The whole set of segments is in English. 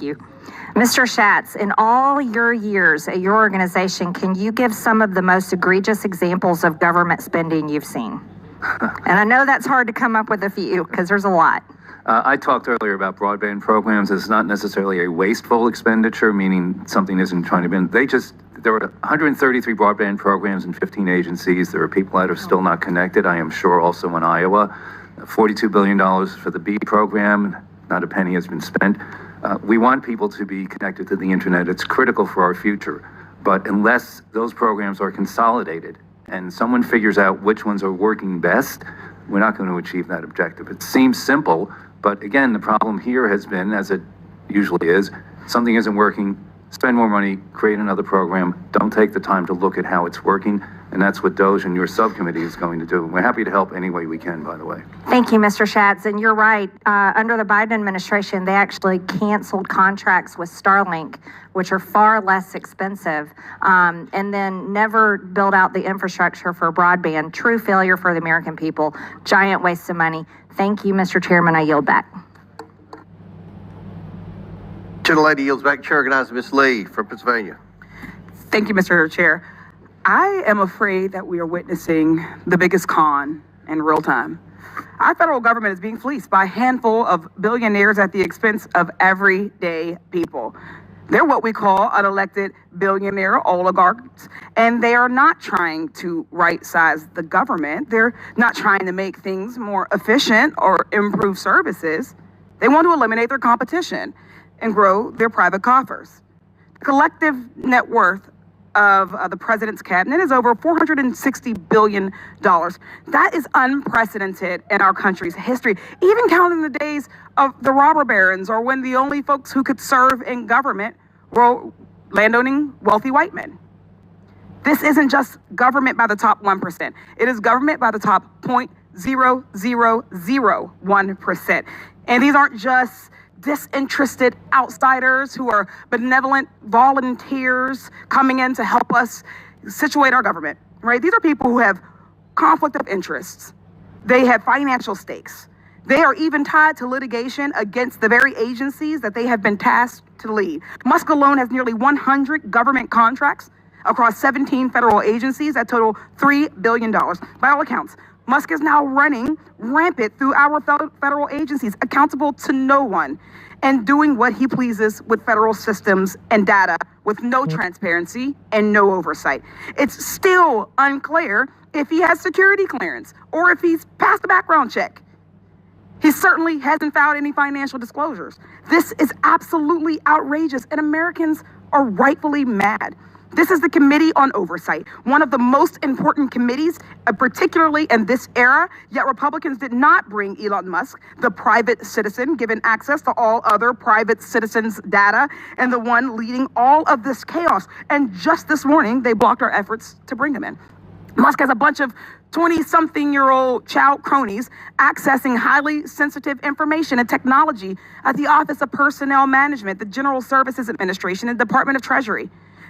you. Mr. Schatz, in all your years at your organization, can you give some of the most egregious examples of government spending you've seen? And I know that's hard to come up with a few because there's a lot. I talked earlier about broadband programs. It's not necessarily a wasteful expenditure, meaning something isn't trying to be. There were 133 broadband programs in 15 agencies. There are people that are still not connected, I am sure, also in Iowa. $42 billion for the B program. Not a penny has been spent. We want people to be connected to the internet. It's critical for our future. But unless those programs are consolidated and someone figures out which ones are working best, we're not going to achieve that objective. It seems simple, but again, the problem here has been, as it usually is, something isn't working, spend more money, create another program, don't take the time to look at how it's working, and that's what DOGE and your subcommittee is going to do. We're happy to help any way we can, by the way. Thank you, Mr. Schatz, and you're right. Under the Biden administration, they actually canceled contracts with Starlink, which are far less expensive, and then never built out the infrastructure for broadband. True failure for the American people, giant waste of money. Thank you, Mr. Chairman. I yield back. Gentlelady yields back. Chair recognizes Ms. Lee from Pennsylvania. Thank you, Mr. Chair. I am afraid that we are witnessing the biggest con in real time. Our federal government is being fleeced by a handful of billionaires at the expense of everyday people. They're what we call unelected billionaire oligarchs, and they are not trying to right-size the government. They're not trying to make things more efficient or improve services. They want to eliminate their competition and grow their private coffers. The collective net worth of the president's cabinet is over $460 billion. That is unprecedented in our country's history, even counting the days of the robber barons, or when the only folks who could serve in government were landowning wealthy white men. This isn't just government by the top 1%. It is government by the top 0.0001%. And these aren't just disinterested outsiders who are benevolent volunteers coming in to help us situate our government, right? These are people who have conflict of interests. They have financial stakes. They are even tied to litigation against the very agencies that they have been tasked to lead. Musk alone has nearly 100 government contracts across 17 federal agencies that total $3 billion. By all accounts, Musk is now running rampant through our federal agencies, accountable to no one, and doing what he pleases with federal systems and data with no transparency and no oversight. It's still unclear if he has security clearance or if he's passed a background check. He certainly hasn't filed any financial disclosures. This is absolutely outrageous, and Americans are rightfully mad. This is the Committee on Oversight, one of the most important committees, particularly in this era, yet Republicans did not bring Elon Musk, the private citizen, given access to all other private citizens' data, and the one leading all of this chaos. And just this morning, they blocked our efforts to bring him in. Musk has a bunch of 20-something-year-old child cronies accessing highly sensitive information and technology at the Office of Personnel Management, the General Services Administration, and the Department of Treasury.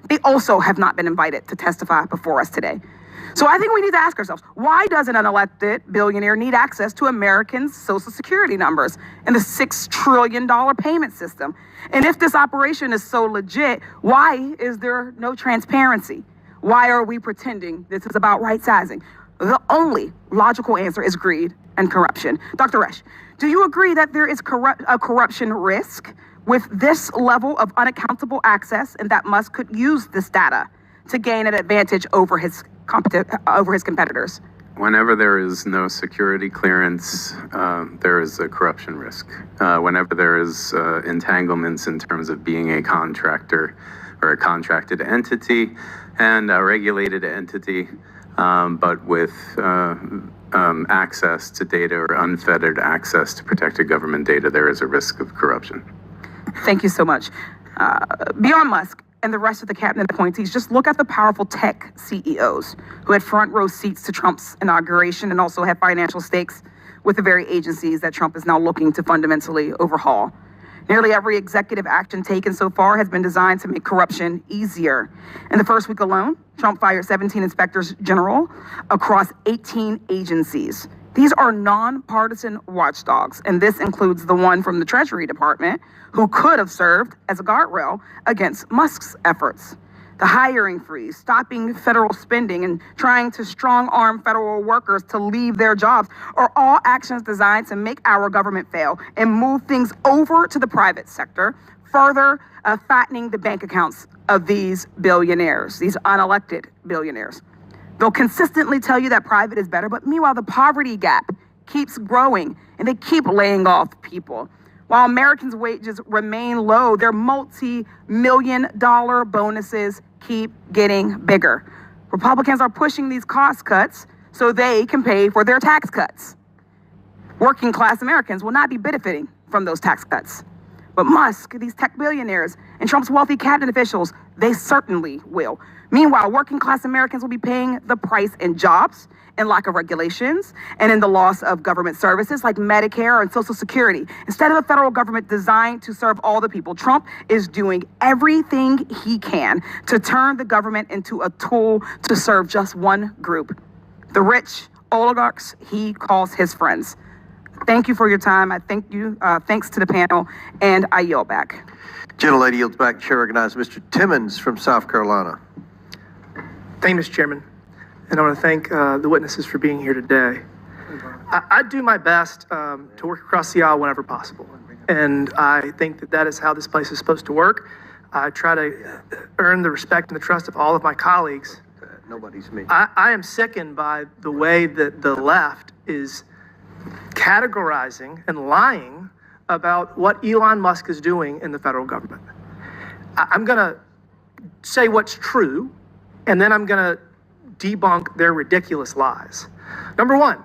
They also have not been invited to testify before us today. So I think we need to ask ourselves, why does an unelected billionaire need access to Americans' Social Security numbers and the $6 trillion payment system? And if this operation is so legit, why is there no transparency? Why are we pretending this is about right-sizing? The only logical answer is greed and corruption. Dr. Resch, do you agree that there is a corruption risk with this level of unaccountable access, and that Musk could use this data to gain an advantage over his competitors? Whenever there is no security clearance, there is a corruption risk. Whenever there is entanglements in terms of being a contractor or a contracted entity and a regulated entity, but with access to data or unfettered access to protected government data, there is a risk of corruption. Thank you so much. Beyond Musk and the rest of the cabinet appointees, just look at the powerful tech CEOs who had front row seats to Trump's inauguration and also have financial stakes with the very agencies that Trump is now looking to fundamentally overhaul. Nearly every executive action taken so far has been designed to make corruption easier. In the first week alone, Trump fired 17 inspectors general across 18 agencies. These are nonpartisan watchdogs, and this includes the one from the Treasury Department, who could have served as a guardrail against Musk's efforts. The hiring freeze, stopping federal spending, and trying to strong-arm federal workers to leave their jobs are all actions designed to make our government fail and move things over to the private sector, further fattening the bank accounts of these billionaires, these unelected billionaires. They'll consistently tell you that private is better, but meanwhile, the poverty gap keeps growing and they keep laying off people. While Americans' wages remain low, their multi-million-dollar bonuses keep getting bigger. Republicans are pushing these cost cuts so they can pay for their tax cuts. Working class Americans will not be benefiting from those tax cuts. But Musk, these tech billionaires, and Trump's wealthy cabinet officials, they certainly will. Meanwhile, working class Americans will be paying the price in jobs, in lack of regulations, and in the loss of government services like Medicare and Social Security. Instead of a federal government designed to serve all the people, Trump is doing everything he can to turn the government into a tool to serve just one group, the rich oligarchs he calls his friends. Thank you for your time. I thank you. Thanks to the panel, and I yield back. Gentlelady yields back. Chair recognizes Mr. Timmons from South Carolina. Thank you, Mr. Chairman. And I want to thank the witnesses for being here today. I do my best to work across the aisle whenever possible. And I think that that is how this place is supposed to work. I try to earn the respect and the trust of all of my colleagues. Nobody's me. I am sickened by the way that the left is categorizing and lying about what Elon Musk is doing in the federal government. I'm going to say what's true, and then I'm going to debunk their ridiculous lies. Number one,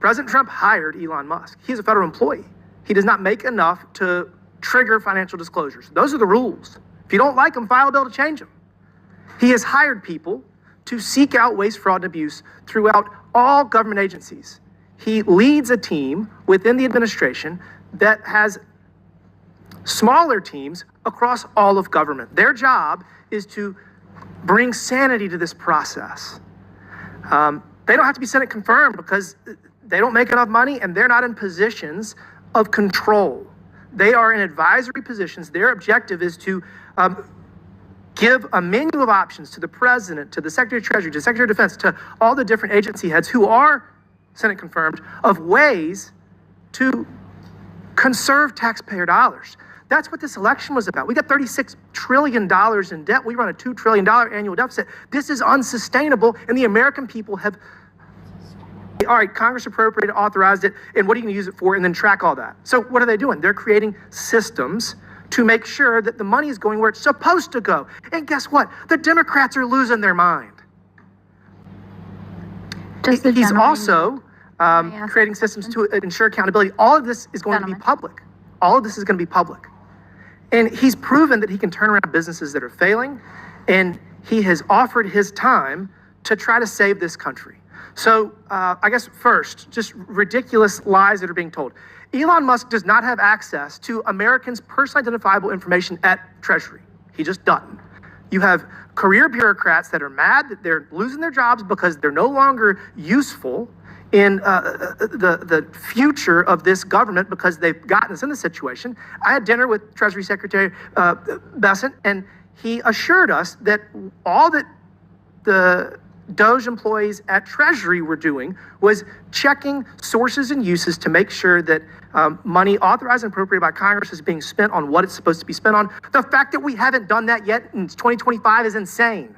President Trump hired Elon Musk. He's a federal employee. He does not make enough to trigger financial disclosures. Those are the rules. If you don't like them, file a bill to change them. He has hired people to seek out waste, fraud, and abuse throughout all government agencies. He leads a team within the administration that has smaller teams across all of government. Their job is to bring sanity to this process. They don't have to be Senate confirmed because they don't make enough money and they're not in positions of control. They are in advisory positions. Their objective is to give a menu of options to the president, to the Secretary of Treasury, to the Secretary of Defense, to all the different agency heads who are Senate confirmed, of ways to conserve taxpayer dollars. That's what this election was about. We got $36 trillion in debt. We run a $2 trillion annual deficit. This is unsustainable, and the American people have, all right, Congress appropriated, authorized it, and what are you going to use it for, and then track all that. So what are they doing? They're creating systems to make sure that the money is going where it's supposed to go. And guess what? The Democrats are losing their mind. He's also creating systems to ensure accountability. All of this is going to be public. All of this is going to be public. And he's proven that he can turn around businesses that are failing, and he has offered his time to try to save this country. So I guess first, just ridiculous lies that are being told. Elon Musk does not have access to Americans' personally identifiable information at Treasury. He just doesn't. You have career bureaucrats that are mad that they're losing their jobs because they're no longer useful in the future of this government because they've gotten us in this situation. I had dinner with Treasury Secretary Bessent, and he assured us that all that the DOGE employees at Treasury were doing was checking sources and uses to make sure that money authorized and appropriated by Congress is being spent on what it's supposed to be spent on. The fact that we haven't done that yet in 2025 is insane.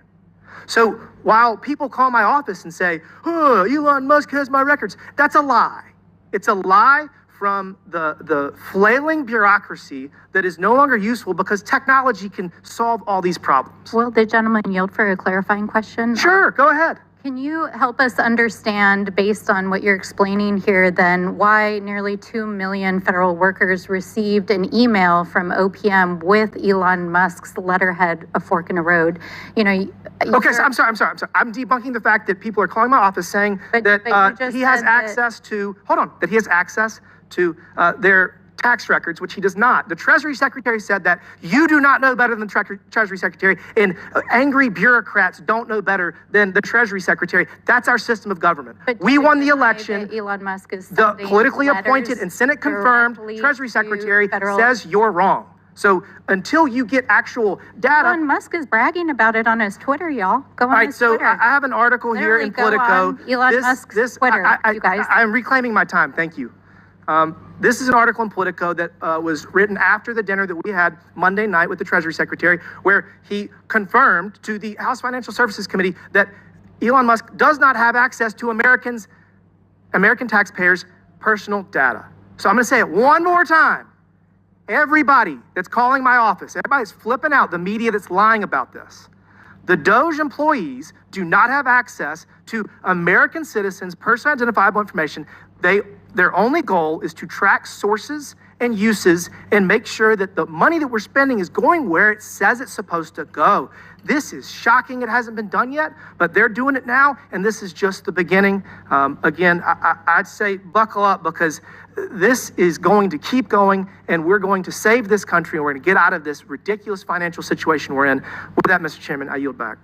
So while people call my office and say, oh, Elon Musk has my records, that's a lie. It's a lie from the flailing bureaucracy that is no longer useful because technology can solve all these problems. Will the gentleman yield for a clarifying question? Sure, go ahead. Can you help us understand, based on what you're explaining here, then why nearly 2 million federal workers received an email from OPM with Elon Musk's letterhead, a fork in the road? You know. Okay, so I'm sorry. I'm debunking the fact that people are calling my office saying that he has access to. Hold on, that he has access to their tax records, which he does not. The Treasury Secretary said that you do not know better than the Treasury Secretary, and angry bureaucrats don't know better than the Treasury Secretary. That's our system of government. But We do won you the deny election. that Elon Musk is The sending politically appointed letters and Senate confirmed directly Treasury to Secretary federal- says you're wrong. So until you get actual data. Elon Musk is bragging about it on his Twitter, y'all. Go on All right, his so Twitter. I have an article here in Literally go Politico. on Elon Musk's Twitter, you guys. I'm reclaiming my time. Thank you. This is an article in Politico that was written after the dinner that we had Monday night with the Treasury Secretary, where he confirmed to the House Financial Services Committee that Elon Musk does not have access to American taxpayers' personal data. So I'm going to say it one more time. Everybody that's calling my office, everybody's flipping out, the media that's lying about this. The DOGE employees do not have access to American citizens' personally identifiable information. Their only goal is to track sources and uses and make sure that the money that we're spending is going where it says it's supposed to go. This is shocking. It hasn't been done yet, but they're doing it now, and this is just the beginning. Again, I'd say buckle up, because this is going to keep going, and we're going to save this country, and we're going to get out of this ridiculous financial situation we're in. With that, Mr. Chairman, I yield back.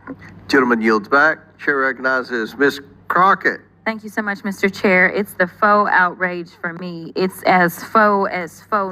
Gentleman yields back. Chair recognizes Ms. Crockett. Thank you so much, Mr. Chair. It's the faux outrage for me. It's as faux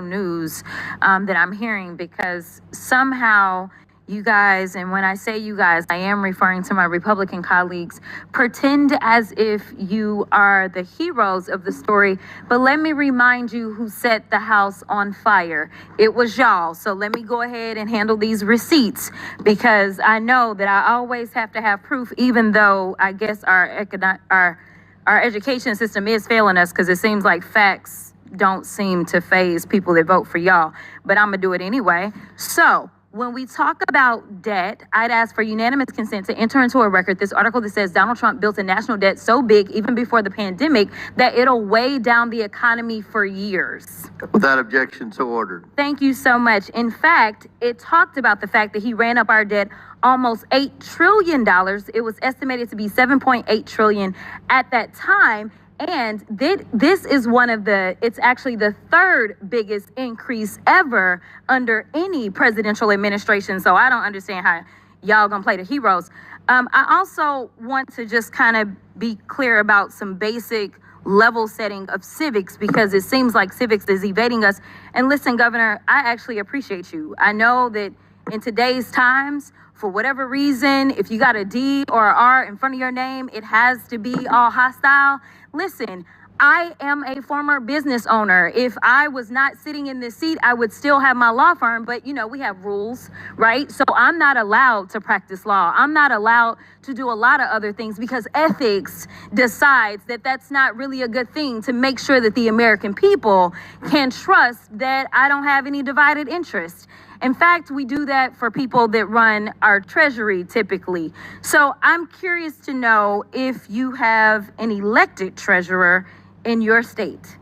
news that I'm hearing, because somehow you guys, and when I say you guys, I am referring to my Republican colleagues, pretend as if you are the heroes of the story. But let me remind you who set the House on fire. It was y'all. So let me go ahead and handle these receipts, because I know that I always have to have proof, even though I guess our education system is failing us, because it seems like facts don't seem to faze people that vote for y'all. But I'm going to do it anyway. So when we talk about debt, I'd ask for unanimous consent to enter into a record this article that says Donald Trump built a national debt so big, even before the pandemic, that it'll weigh down the economy for years. Without objection, so ordered. Thank you so much. In fact, it talked about the fact that he ran up our debt almost $8 trillion. It was estimated to be $7.8 trillion at that time. And this is it's actually the third biggest increase ever under any presidential administration. So I don't understand how y'all gonna play the heroes. I also want to just kind of be clear about some basic level setting of civics, because it seems like civics is evading us. And listen, Governor, I actually appreciate you. I know that in today's times, for whatever reason, if you got a D or an R in front of your name, it has to be all hostile. Listen, I am a former business owner. If I was not sitting in this seat, I would still have my law firm, but we have rules, right? So I'm not allowed to practice law. I'm not allowed to do a lot of other things, because ethics decides that that's not really a good thing, to make sure that the American people can trust that I don't have any divided interest. In fact, we do that for people that run our treasury typically. So I'm curious to know if you have an elected treasurer in your state.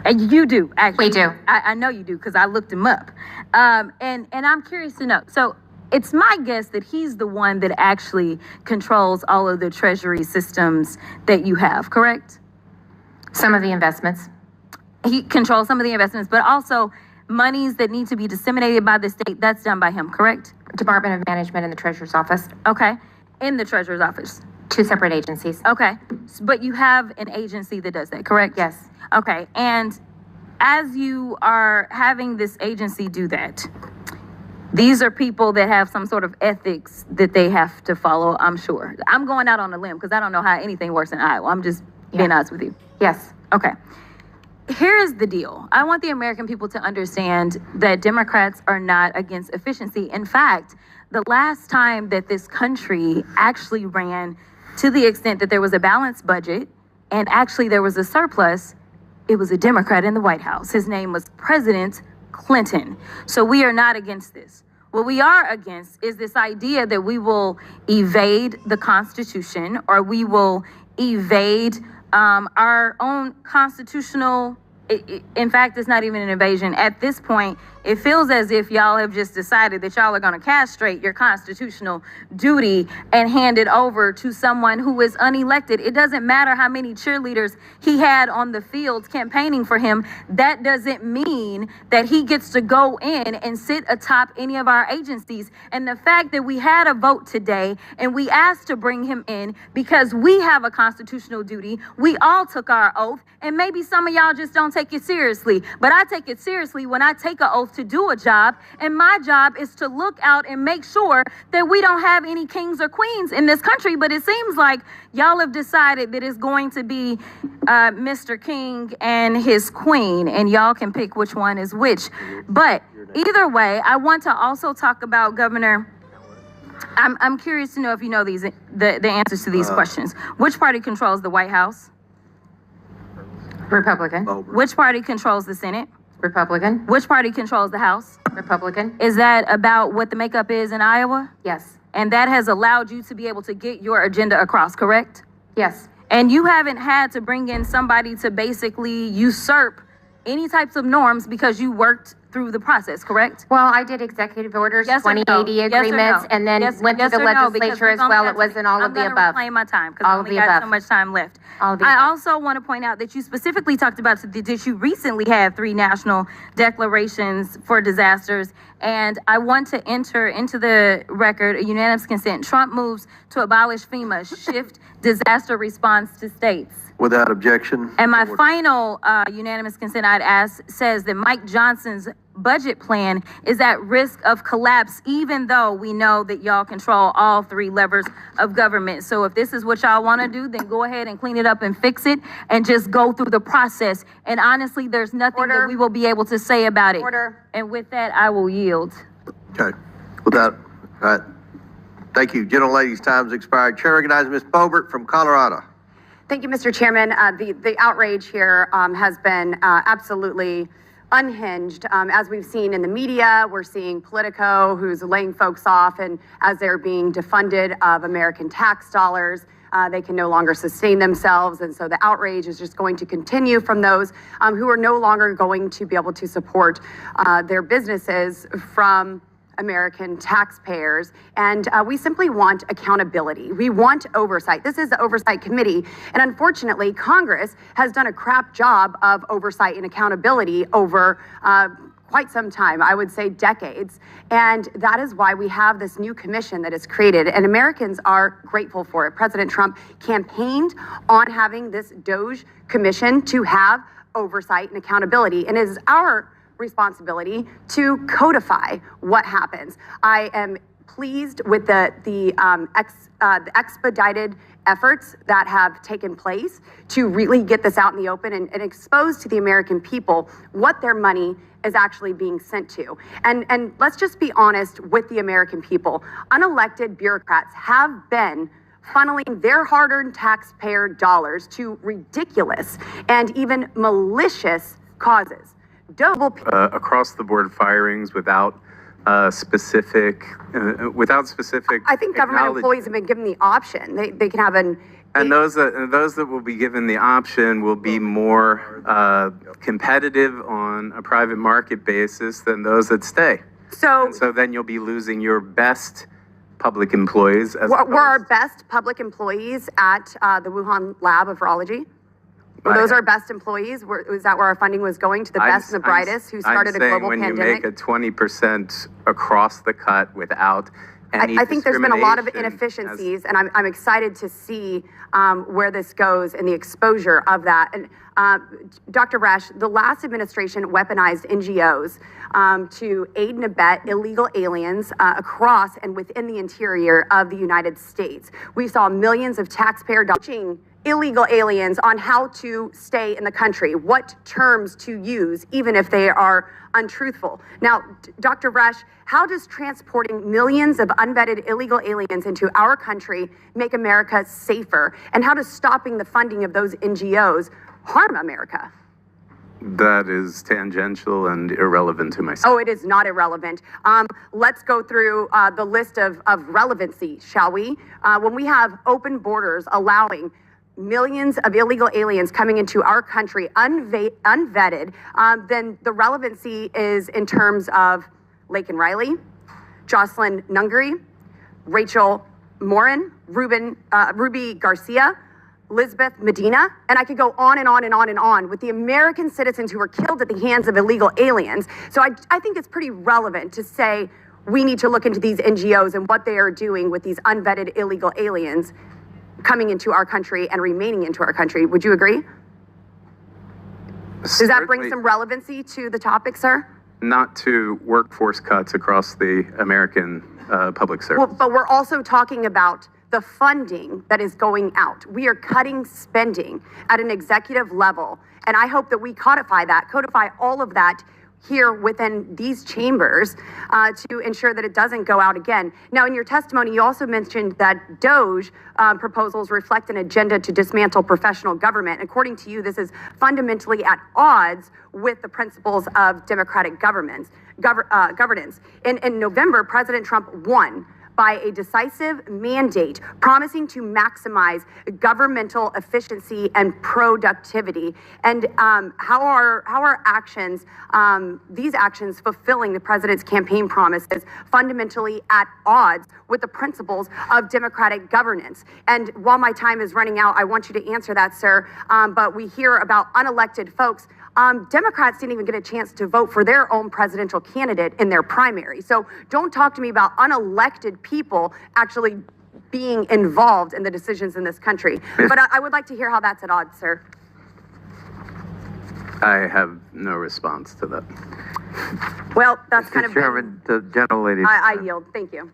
And you do, actually. We do. I know you do, because I looked him up. And I'm curious to know. So it's my guess that he's the one that actually controls all of the treasury systems that you have, correct? Some of the investments. He controls some of the investments, but also monies that need to be disseminated by the state, that's done by him, correct? Department of Management in the Treasurer's Office. Okay. In the Treasurer's Office. Two separate agencies. Okay. But you have an agency that does that, correct? Yes. Okay. And as you are having this agency do that, these are people that have some sort of ethics that they have to follow, I'm sure. I'm going out on a limb, because I don't know how anything works in Iowa. I'm just being honest with you. Yes. Okay. Here is the deal. I want the American people to understand that Democrats are not against efficiency. In fact, the last time that this country actually ran to the extent that there was a balanced budget and actually there was a surplus, it was a Democrat in the White House. His name was President Clinton. So we are not against this. What we are against is this idea that we will evade the Constitution, or we will evade our own constitutional. In fact, it's not even an invasion. At this point, it feels as if y'all have just decided that y'all are going to castrate your constitutional duty and hand it over to someone who is unelected. It doesn't matter how many cheerleaders he had on the field campaigning for him. That doesn't mean that he gets to go in and sit atop any of our agencies. And the fact that we had a vote today and we asked to bring him in because we have a constitutional duty, we all took our oath, and maybe some of y'all just don't take it seriously, but I take it seriously when I take an oath to do a job, and my job is to look out and make sure that we don't have any kings or queens in this country. But it seems like y'all have decided that it's going to be Mr. King and his queen, and y'all can pick which one is which. But either way, I want to also talk about Governor. I'm curious to know if you know the answers to these questions. Which party controls the White House? Republican. Which party controls the Senate? Republican. Which party controls the House? Republican. Is that about what the makeup is in Iowa? Yes. And that has allowed you to be able to get your agenda across, correct? Yes. And you haven't had to bring in somebody to basically usurp any types of norms because you worked through the process, correct? Well, I did executive orders, Yes or no? 2080 Yes or agreements, no? and then Yes- went yes to the or no? Because legislature we've as only well. got It wasn't all of the I'm above. gonna reclaim my time because I All of only the got above. so much time left. All of the I above. also want to point out that you specifically talked about that you recently had 3 national declarations for disasters, and I want to enter into the record a unanimous consent. Trump moves to abolish FEMA, shift disaster response to states. Without objection. And my final unanimous consent I'd ask says that Mike Johnson's budget plan is at risk of collapse, even though we know that y'all control all 3 levers of government. So if this is what y'all want to do, then go ahead and clean it up and fix it and just go through the process. And honestly, there's nothing that we will be able to say about it. And with that, I will yield. Okay. Without, all right. Thank you. Gentlelady's time's expired. Chair recognizes Ms. Boebert from Colorado. Thank you, Mr. Chairman. The outrage here has been absolutely unhinged. As we've seen in the media, we're seeing Politico, who's laying folks off, and as they're being defunded of American tax dollars, they can no longer sustain themselves. And so the outrage is just going to continue from those who are no longer going to be able to support their businesses from American taxpayers. And we simply want accountability. We want oversight. This is the Oversight Committee. And unfortunately, Congress has done a crap job of oversight and accountability over quite some time, I would say decades. And that is why we have this new commission that is created. And Americans are grateful for it. President Trump campaigned on having this DOGE commission to have oversight and accountability. And it is our responsibility to codify what happens. I am pleased with the expedited efforts that have taken place to really get this out in the open and expose to the American people what their money is actually being sent to. And let's just be honest with the American people. Unelected bureaucrats have been funneling their hard-earned taxpayer dollars to ridiculous and even malicious causes. Across the board firings without specific. I think government employees have been given the option. They can have and those that will be given the option will be more competitive on a private market basis than those that stay. So then you'll be losing your best public employees. Were our best public employees at the Wuhan Lab of Virology? Were those our best employees? Was that where our funding was going, to the best and the brightest who started a global pandemic? I'm saying when you make a 20% across the cut without any I think there's been a lot of inefficiencies, and I'm excited to see where this goes and the exposure of that. And Dr. Resch, the last administration weaponized NGOs to aid and abet illegal aliens across and within the interior of the United States. We saw millions of taxpayer dollars illegal aliens on how to stay in the country, what terms to use, even if they are untruthful. Now, Dr. Resch, how does transporting millions of unvetted illegal aliens into our country make America safer? And how does stopping the funding of those NGOs harm America? That is tangential and irrelevant to myself. Oh, it is not irrelevant. Let's go through the list of relevancy, shall we? When we have open borders allowing millions of illegal aliens coming into our country unvetted, then the relevancy is in terms of Laken Riley, Jocelyn Nungary, Rachel Morin, Ruby Garcia, Elizabeth Medina, and I could go on and on and on and on with the American citizens who were killed at the hands of illegal aliens. So I think it's pretty relevant to say we need to look into these NGOs and what they are doing with these unvetted illegal aliens coming into our country and remaining into our country. Would you agree? Does that bring some relevancy to the topic, sir? Not to workforce cuts across the American public service. Well, but we're also talking about the funding that is going out. We are cutting spending at an executive level. And I hope that we codify all of that here within these chambers to ensure that it doesn't go out again. Now, in your testimony, you also mentioned that DOGE proposals reflect an agenda to dismantle professional government. According to you, this is fundamentally at odds with the principles of democratic governance. In November, President Trump won by a decisive mandate promising to maximize governmental efficiency and productivity. And how are actions, these actions fulfilling the president's campaign promises fundamentally at odds with the principles of democratic governance? And while my time is running out, I want you to answer that, sir. But we hear about unelected folks. Democrats didn't even get a chance to vote for their own presidential candidate in their primary. So don't talk to me about unelected people actually being involved in the decisions in this country. But I would like to hear how that's at odds, sir. I have no response to that. Well, that's kind of Chairman, the gentlelady. I yield. Thank you.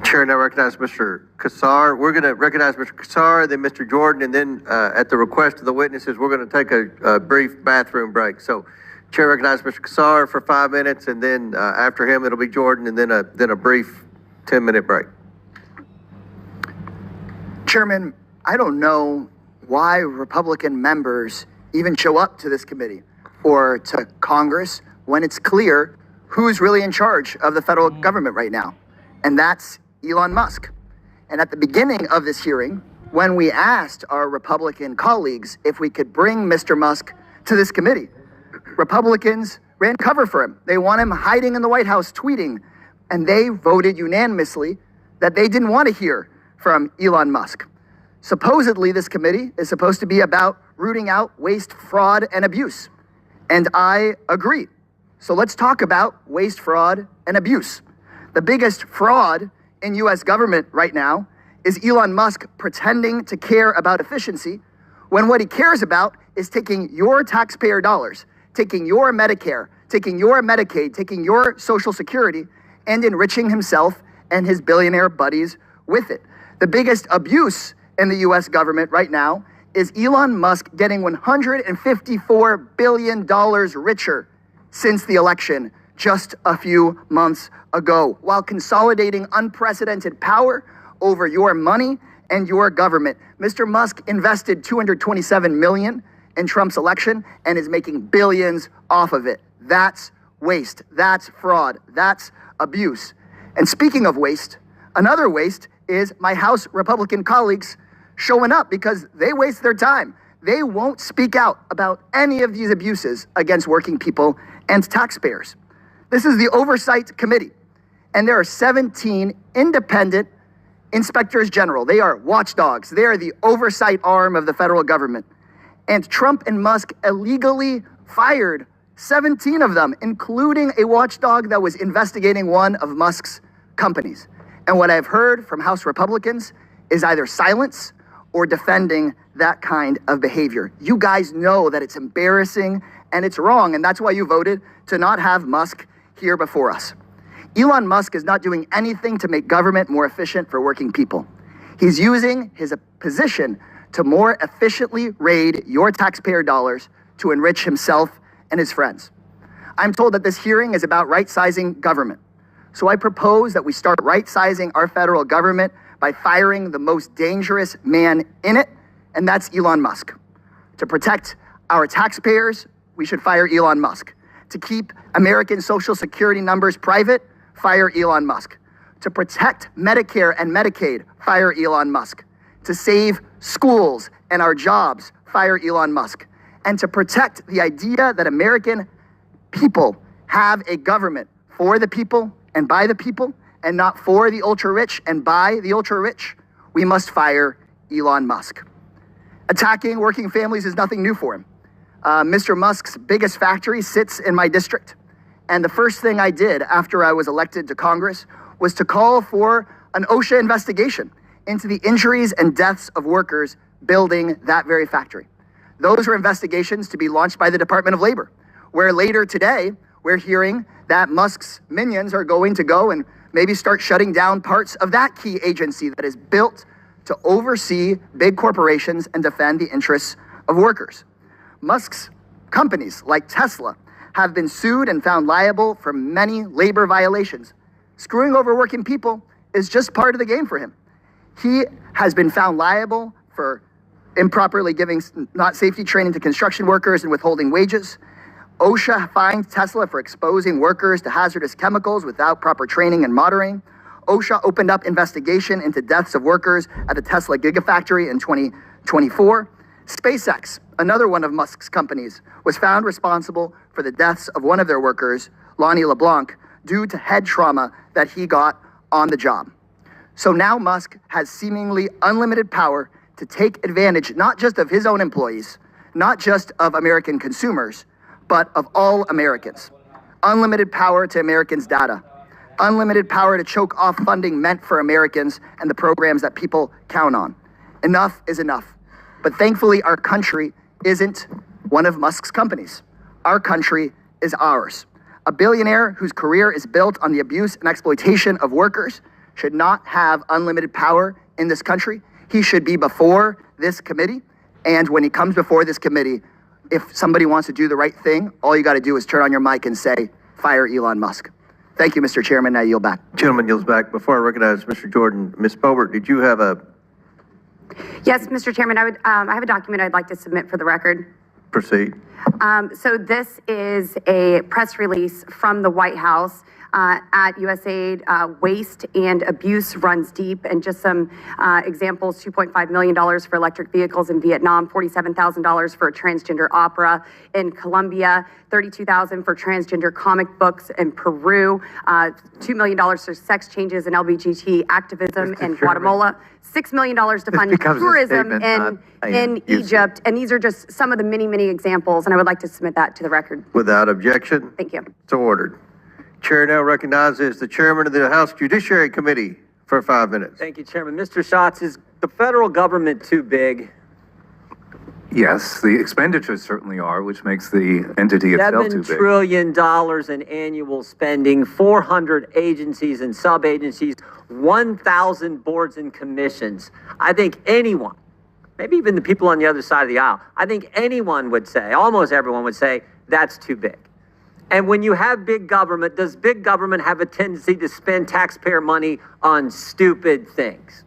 Chair now recognize Mr. Kassar. We're going to recognize Mr. Kassar, then Mr. Jordan, and then at the request of the witnesses, we're going to take a brief bathroom break. So Chair recognizes Mr. Kassar for 5 minutes, and then after him, it'll be Jordan, and then a brief 10-minute break. Chairman, I don't know why Republican members even show up to this committee or to Congress when it's clear who's really in charge of the federal government right now, and that's Elon Musk. And at the beginning of this hearing, when we asked our Republican colleagues if we could bring Mr. Musk to this committee, Republicans ran cover for him. They want him hiding in the White House tweeting, and they voted unanimously that they didn't want to hear from Elon Musk. Supposedly, this committee is supposed to be about rooting out waste, fraud, and abuse. And I agree. So let's talk about waste, fraud, and abuse. The biggest fraud in U.S. government right now is Elon Musk pretending to care about efficiency when what he cares about is taking your taxpayer dollars, taking your Medicare, taking your Medicaid, taking your Social Security, and enriching himself and his billionaire buddies with it. The biggest abuse in the U.S. government right now is Elon Musk getting $154 billion richer since the election just a few months ago, while consolidating unprecedented power over your money and your government. Mr. Musk invested $227 million in Trump's election and is making billions off of it. That's waste. That's fraud. That's abuse. And speaking of waste, another waste is my House Republican colleagues showing up because they waste their time. They won't speak out about any of these abuses against working people and taxpayers. This is the Oversight Committee, and there are 17 independent inspectors general. They are watchdogs. They are the oversight arm of the federal government. And Trump and Musk illegally fired 17 of them, including a watchdog that was investigating one of Musk's companies. And what I've heard from House Republicans is either silence or defending that kind of behavior. You guys know that it's embarrassing and it's wrong, and that's why you voted to not have Musk here before us. Elon Musk is not doing anything to make government more efficient for working people. He's using his position to more efficiently raid your taxpayer dollars to enrich himself and his friends. I'm told that this hearing is about right-sizing government. So I propose that we start right-sizing our federal government by firing the most dangerous man in it, and that's Elon Musk. To protect our taxpayers, we should fire Elon Musk. To keep American Social Security numbers private, fire Elon Musk. To protect Medicare and Medicaid, fire Elon Musk. to save schools and our jobs, fire Elon Musk. And to protect the idea that American people have a government for the people and by the people, and not for the ultra-rich and by the ultra-rich, we must fire Elon Musk. Attacking working families is nothing new for him. Mr. Musk's biggest factory sits in my district. And the first thing I did after I was elected to Congress was to call for an OSHA investigation into the injuries and deaths of workers building that very factory. Those were investigations to be launched by the Department of Labor, where later today, we're hearing that Musk's minions are going to go and maybe start shutting down parts of that key agency that is built to oversee big corporations and defend the interests of workers. Musk's companies like Tesla have been sued and found liable for many labor violations. Screwing over working people is just part of the game for him. He has been found liable for improperly giving not safety training to construction workers and withholding wages. OSHA fined Tesla for exposing workers to hazardous chemicals without proper training and monitoring. OSHA opened up investigation into deaths of workers at the Tesla Gigafactory in 2024. SpaceX, another one of Musk's companies, was found responsible for the deaths of one of their workers, Lonnie LeBlanc, due to head trauma that he got on the job. So now Musk has seemingly unlimited power to take advantage not just of his own employees, not just of American consumers, but of all Americans. Unlimited power to Americans' data. Unlimited power to choke off funding meant for Americans and the programs that people count on. Enough is enough. But thankfully, our country isn't one of Musk's companies. Our country is ours. A billionaire whose career is built on the abuse and exploitation of workers should not have unlimited power in this country. He should be before this committee. And when he comes before this committee, if somebody wants to do the right thing, all you got to do is turn on your mic and say, fire Elon Musk. Thank you, Mr. Chairman. Now yield back. Gentleman yields back. Before I recognize Mr. Jordan, Ms. Boebert, did you have a... Yes, Mr. Chairman, I have a document I'd like to submit for the record. Proceed. So this is a press release from the White House at USAID. Waste and abuse runs deep, and just some examples: $2.5 million for electric vehicles in Vietnam, $47,000 for a transgender opera in Colombia, $32,000 for transgender comic books in Peru, $2 million for sex changes and LGBT activism in Guatemala, $6 million to fund tourism in Egypt. And these are just some of the many, many examples, and I would like to submit that to the record. Without objection. Thank you. So ordered. Chair now recognizes the chairman of the House Judiciary Committee for 5 minutes. Thank you, Chairman. Mr. Schatz, is the federal government too big? Yes, the expenditures certainly are, which makes the entity itself too $7 big. trillion in annual spending, 400 agencies and sub-agencies, 1,000 boards and commissions. I think anyone, maybe even the people on the other side of the aisle, I think anyone would say, almost everyone would say, that's too big. And when you have big government, does big government have a tendency to spend taxpayer money on stupid things?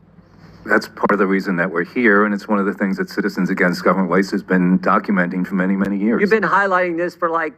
That's part of the reason that we're here, and it's one of the things that Citizens Against Government Waste has been documenting for many, many years. You've been highlighting this for like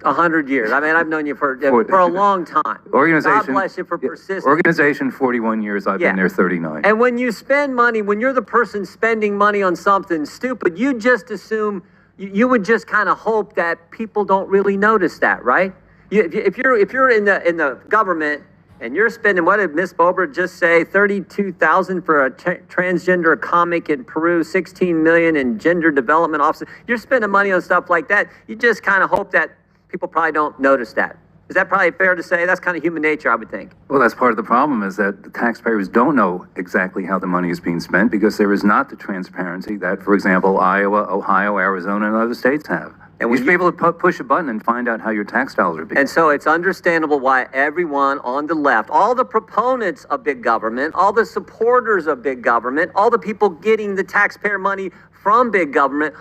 100 years. I mean, I've known you for a long time. Organization, God bless you for persisting. Organization, 41 years. I've been there 39. And when you spend money, when you're the person spending money on something stupid, you just assume, you would just kind of hope that people don't really notice that, right? If you're in the government and you're spending, what did Ms. Boebert just say, $32,000 for a transgender comic in Peru, $16 million in gender development offices. You're spending money on stuff like that. You just kind of hope that people probably don't notice that. Is that probably fair to say? That's kind of human nature, I would think. Well, that's part of the problem, is that the taxpayers don't know exactly how the money is being spent because there is not the transparency that, for example, Iowa, Ohio, Arizona, and other states have. And we should be able to push a button and find out how your tax dollars are being. And so it's understandable why everyone on the left, all the proponents of big government, all the supporters of big government, all the people getting the taxpayer money from big government,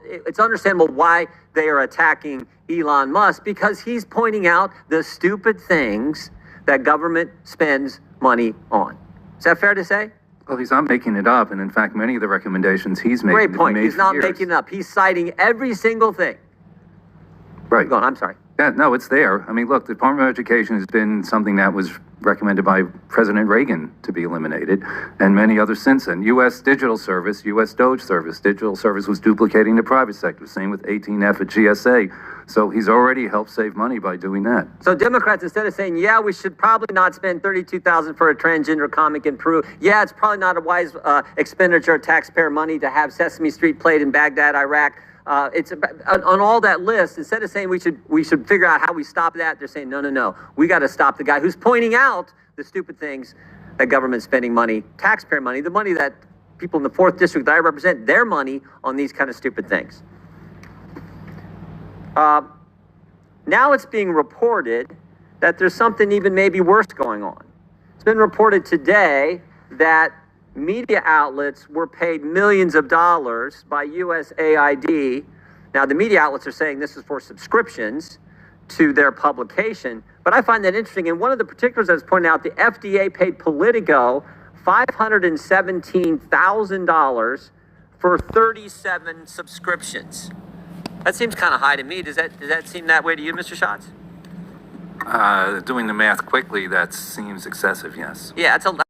it's understandable why they are attacking Elon Musk, because he's pointing out the stupid things that government spends money on. Is that fair to say? Well, he's not making it up, and in fact, many of the recommendations he's making. Great point. He's not making it up. He's citing every single thing. Right. Go on. I'm sorry. Yeah, no, it's there. I mean, look, the Department of Education has been something that was recommended by President Reagan to be eliminated, and many others since then. U.S. Digital Service, U.S. DOGE Service. Digital Service was duplicating the private sector. Same with 18F at GSA. So he's already helped save money by doing that. So Democrats, instead of saying, yeah, we should probably not spend $32,000 for a transgender comic in Peru. Yeah, it's probably not a wise expenditure of taxpayer money to have Sesame Street played in Baghdad, Iraq. It's on all that list. Instead of saying we should figure out how we stop that, they're saying no. We got to stop the guy who's pointing out the stupid things that government's spending money, taxpayer money, the money that people in the 4th district that I represent, their money on these kind of stupid things. Now it's being reported that there's something even maybe worse going on. It's been reported today that media outlets were paid millions of dollars by USAID. Now, the media outlets are saying this is for subscriptions to their publication, but I find that interesting. And one of the particulars that was pointed out, the FDA paid Politico $517,000 for 37 subscriptions. That seems kind of high to me. Does that seem that way to you, Mr. Schatz? Doing the math quickly, that seems excessive, yes. Yeah, it's a